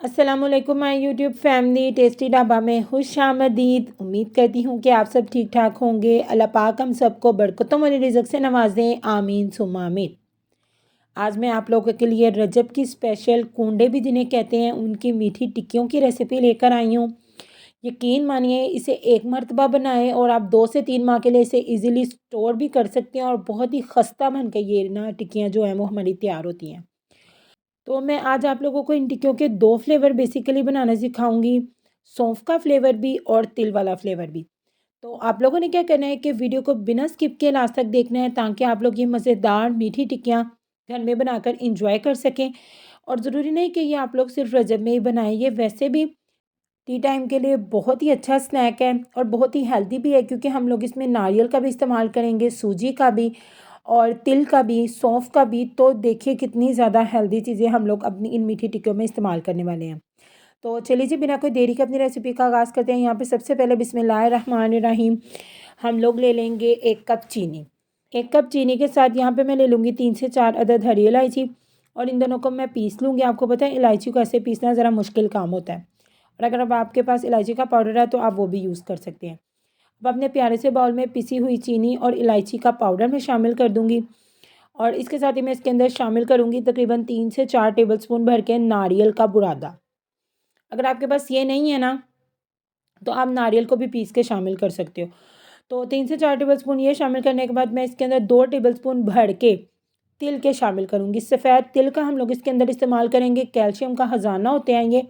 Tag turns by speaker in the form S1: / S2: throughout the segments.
S1: अस्सलामुअलैकुम my YouTube family. Tasty dhaba में खुशामदीद। उम्मीद करती हूँ कि आप सब ठीक ठाक होंगे। अल्लाह पाक हम सबको बरकतों वाली रिज़्क़ से नवाजें, आमीन सुम्मा आमीन। आज मैं आप लोगों के लिए रजब की स्पेशल कूंडे भी जिन्हें कहते हैं उनकी मीठी टिक्कियों की रेसिपी लेकर आई हूँ। यकीन मानिए इसे एक मरतबा बनाएं और आप 2 से 3 माह के लिए इसे इजीली स्टोर भी कर सकते हैं और बहुत ही खस्ता बन के ये ना टिक्कियाँ जो हैं वो हमारी तैयार होती हैं। तो मैं आज आप लोगों को इन टिक्कियों के 2 फ्लेवर बेसिकली बनाना सिखाऊँगी, सौंफ का फ्लेवर भी और तिल वाला फ्लेवर भी। तो आप लोगों ने क्या करना है कि वीडियो को बिना स्किप किए लास्ट तक देखना है ताकि आप लोग ये मज़ेदार मीठी टिक्कियाँ घर में बनाकर एंजॉय कर सकें। और ज़रूरी नहीं कि ये आप लोग सिर्फ रजब में ही बनाएँ, ये वैसे भी टी टाइम के लिए बहुत ही अच्छा स्नैक है और बहुत ही हेल्दी भी है क्योंकि हम लोग इसमें नारियल का भी इस्तेमाल करेंगे, सूजी का भी और तिल का भी, सौंफ का भी। तो देखिए कितनी ज़्यादा हेल्दी चीज़ें हम लोग अपनी इन मीठी टिक्कियों में इस्तेमाल करने वाले हैं। तो चलिए जी बिना कोई देरी के अपनी रेसिपी का आगाज़ करते हैं। यहाँ पे सबसे पहले बिस्मिल्लाहिर्रहमानिर्रहीम हम लोग ले लेंगे 1 कप चीनी। 1 कप चीनी के साथ यहाँ पे मैं ले लूँगी 3 से 4 अदद हरी इलायची और इन दोनों को मैं पीस लूँगी। आपको पता है इलायची को ऐसे पीसना ज़रा मुश्किल काम होता है और अगर अब आपके पास इलायची का पाउडर है तो आप वो भी यूज़ कर सकते हैं। अब अपने प्यारे से बाउल में पिसी हुई चीनी और इलायची का पाउडर मैं शामिल कर दूँगी और इसके साथ ही मैं इसके अंदर शामिल करूँगी तकरीबन 3 से 4 टेबलस्पून भर के नारियल का बुरादा। अगर आपके पास ये नहीं है ना तो आप नारियल को भी पीस के शामिल कर सकते हो। तो 3 से 4 टेबलस्पून ये शामिल करने के बाद मैं इसके अंदर 2 टेबलस्पून भर के तिल के शामिल करूँगी। सफ़ेद तिल का हम लोग इसके अंदर इस्तेमाल करेंगे, कैल्शियम का ख़जाना होते हैं ये।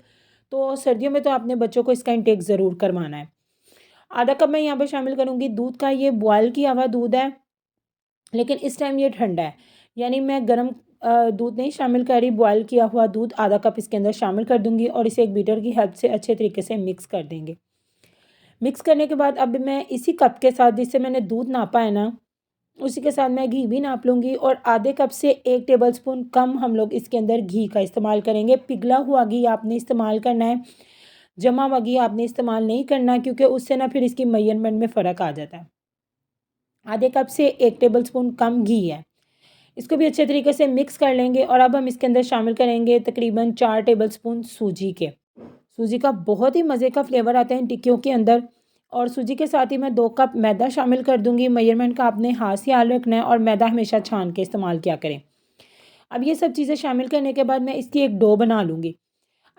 S1: तो सर्दियों में तो आपने बच्चों को इसका इंटेक ज़रूर करवाना है। आधा कप मैं यहाँ पे शामिल करूँगी दूध का, ये बॉयल किया हुआ दूध है लेकिन इस टाइम ये ठंडा है, यानी मैं गर्म दूध नहीं शामिल कर रही, बॉयल किया हुआ दूध आधा कप इसके अंदर शामिल कर दूँगी और इसे एक बीटर की हेल्प से अच्छे तरीके से मिक्स कर देंगे। मिक्स करने के बाद अब मैं इसी कप के साथ जिससे मैंने दूध नापा है ना, उसी के साथ मैं घी भी नाप लूँगी और आधे कप से 1 टेबलस्पून कम हम लोग इसके अंदर घी का इस्तेमाल करेंगे। पिघला हुआ घी आपने इस्तेमाल करना है, जमा हुआ घी आपने इस्तेमाल नहीं करना क्योंकि उससे ना फिर इसकी मेजरमेंट में फ़र्क आ जाता है। आधे कप से 1 टेबलस्पून कम घी है। इसको भी अच्छे तरीके से मिक्स कर लेंगे और अब हम इसके अंदर शामिल करेंगे तकरीबन 4 टेबलस्पून सूजी के। सूजी का बहुत ही मज़े का फ्लेवर आता है इन टिक्कियों के अंदर और सूजी के साथ ही मैं 2 कप मैदा शामिल कर दूँगी। मेजरमेंट का आपने हाथ से ख्याल रखना है और मैदा हमेशा छान के इस्तेमाल किया करें। अब ये सब चीज़ें शामिल करने के बाद मैं इसकी एक डो बना लूँगी।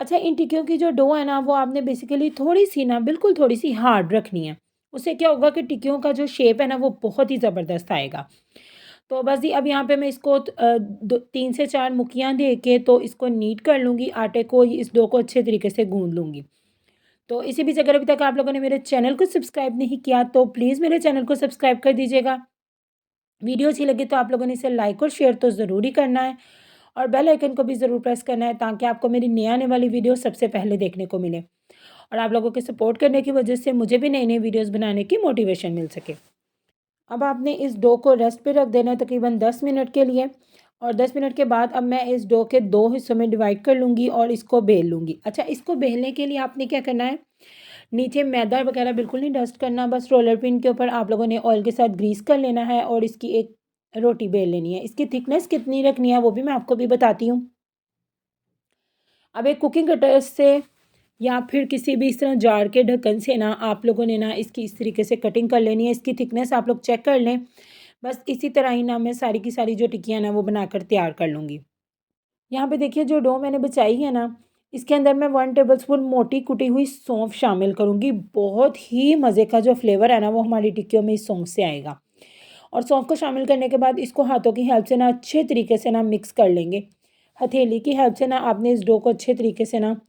S1: अच्छा, इन टिक्कियों की जो डो है ना वो आपने बेसिकली थोड़ी-सी ना बिल्कुल थोड़ी-सी हार्ड रखनी है। उससे क्या होगा कि टिक्कियों का जो शेप है ना वो बहुत ही ज़बरदस्त आएगा। तो बस जी अब यहाँ पे मैं इसको 3 से 4 मुक्कियाँ दे के तो इसको नीट कर लूँगी, आटे को इस डो को अच्छे तरीके से गूँध लूँगी। तो इसी बीच अगर अभी तक आप लोगों ने मेरे चैनल को सब्सक्राइब नहीं किया तो प्लीज़ मेरे चैनल को सब्सक्राइब कर दीजिएगा। वीडियो अच्छी लगी तो आप लोगों ने इसे लाइक और शेयर तो ज़रूर ही करना है और बेल आइकन को भी ज़रूर प्रेस करना है ताकि आपको मेरी नई आने वाली वीडियो सबसे पहले देखने को मिले और आप लोगों के सपोर्ट करने की वजह से मुझे भी नई-नई वीडियोज़ बनाने की मोटिवेशन मिल सके। अब आपने इस डो को रेस्ट पे रख देना है तकरीबन 10 मिनट के लिए और 10 मिनट के बाद अब मैं इस डो के 2 हिस्सों में डिवाइड कर लूँगी और इसको बेल लूँगी। अच्छा, इसको बेलने के लिए आपने क्या करना है, नीचे मैदा वगैरह बिल्कुल नहीं डस्ट करना, बस रोलर पिन के ऊपर आप लोगों ने ऑयल के साथ ग्रीस कर लेना है और इसकी एक रोटी बेल लेनी है। इसकी थिकनेस कितनी रखनी है वो भी मैं आपको भी बताती हूँ। अब एक कुकिंग कटर से या फिर किसी भी इस तरह जार के ढक्कन से ना आप लोगों ने ना इसकी इस तरीके से कटिंग कर लेनी है। इसकी थिकनेस आप लोग चेक कर लें। बस इसी तरह ही ना मैं सारी की सारी जो टिक्कियाँ ना वो बनाकर तैयार कर लूँगी। यहाँ पे देखिए जो डो मैंने बचाई है ना, इसके अंदर मैं 1 टेबलस्पून मोटी कुटी हुई सौंफ शामिल करूँगी। बहुत ही मज़े का जो फ्लेवर है ना वो हमारी टिक्कियों में इस सौंफ से आएगा। और सौंफ को शामिल करने के बाद इसको हाथों की हेल्प से ना अच्छे तरीके से ना मिक्स कर लेंगे। हथेली की हेल्प से ना आपने इस डो को अच्छे तरीके से ना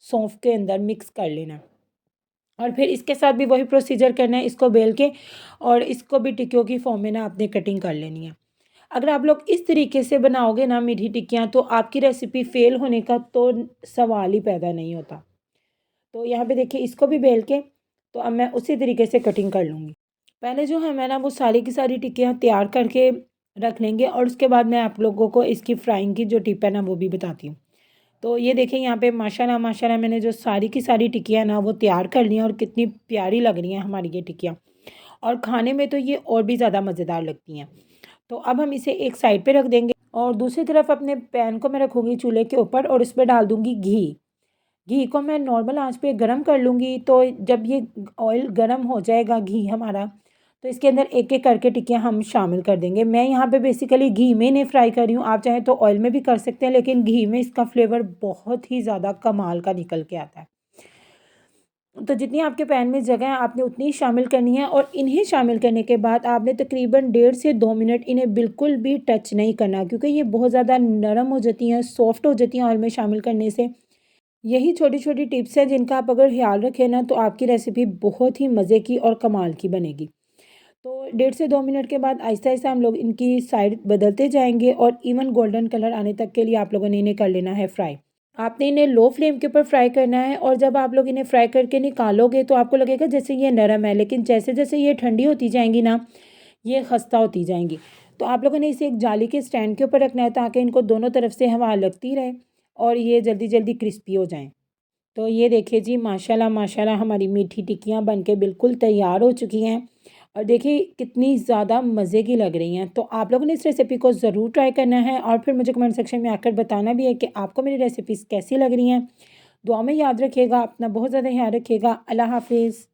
S1: सौंफ के अंदर मिक्स कर लेना और फिर इसके साथ भी वही प्रोसीजर करना है, इसको बेल के और इसको भी टिक्कियों की फॉर्म में ना आपने कटिंग कर लेनी है। अगर आप लोग इस तरीके से बनाओगे ना मीठी टिक्कियाँ तो आपकी रेसिपी फ़ेल होने का तो सवाल ही पैदा नहीं होता। तो यहाँ पे देखिए इसको भी बेल के तो अब मैं उसी तरीके से कटिंग कर लूँगी। पहले जो है मैं ना वो सारी की सारी टिक्कियाँ तैयार करके रख लेंगे और उसके बाद मैं आप लोगों को इसकी फ्राइंग की जो टिप है ना वो भी बताती हूँ। तो ये देखें यहाँ पे माशाल्लाह माशाल्लाह मैंने जो सारी की सारी टिक्कियाँ ना वो तैयार कर ली हैं और कितनी प्यारी लग रही हैं हमारी ये टिक्कियाँ और खाने में तो ये और भी ज़्यादा मज़ेदार लगती हैं। तो अब हम इसे एक साइड पे रख देंगे और दूसरी तरफ अपने पैन को मैं रखूँगी चूल्हे के ऊपर और इस पर डाल दूँगी घी। घी को मैं नॉर्मल आंच पे गरम कर लूँगी। तो जब ये ऑयल गरम हो जाएगा घी हमारा, तो इसके अंदर एक-एक करके टिक्कियाँ हम शामिल कर देंगे। मैं यहाँ पे बेसिकली घी में इन्हें फ्राई कर रही हूँ, आप चाहें तो ऑयल में भी कर सकते हैं, लेकिन घी में इसका फ्लेवर बहुत ही ज़्यादा कमाल का निकल के आता है। तो जितनी आपके पैन में जगह है आपने उतनी ही शामिल करनी है, और इन्हें शामिल करने के बाद आपने तकरीबन 1.5 से 2 मिनट इन्हें बिल्कुल भी टच नहीं करना, क्योंकि ये बहुत ज़्यादा नरम हो जाती हैं, सॉफ्ट हो जाती हैं ऑयल में शामिल करने से। यही छोटी-छोटी टिप्स हैं जिनका आप अगर ख़्याल रखें ना, तो आपकी रेसिपी बहुत ही मज़े की और कमाल की बनेगी। तो 1.5 से 2 मिनट के बाद आहिस्ता-आहिस्ता हम लोग इनकी साइड बदलते जाएँगे, और इवन गोल्डन कलर आने तक के लिए आप लोगों ने इन्हें कर लेना है फ्राई। आपने इन्हें लो फ्लेम के ऊपर फ्राई करना है, और जब आप लोग इन्हें फ्राई करके निकालोगे तो आपको लगेगा जैसे ये नरम है, लेकिन जैसे-जैसे ये ठंडी होती जाएँगी ना, ये खस्ता होती जाएँगी। तो आप लोगों ने इसे एक जाली के स्टैंड के ऊपर रखना है, ताकि इनको दोनों तरफ से हवा लगती रहे और ये जल्दी-जल्दी क्रिस्पी हो जाएँ। तो ये देखिए जी, माशाल्लाह माशाल्लाह हमारी मीठी टिक्कियाँ बनके बिल्कुल तैयार हो चुकी हैं, और देखिए कितनी ज़्यादा मज़े की लग रही हैं। तो आप लोगों ने इस रेसिपी को ज़रूर ट्राई करना है, और फिर मुझे कमेंट सेक्शन में आकर बताना भी है कि आपको मेरी रेसिपीज़ कैसी लग रही हैं। दुआ में याद रखिएगा, अपना बहुत ज़्यादा ख्याल रखिएगा। अल्लाह हाफ़िज़।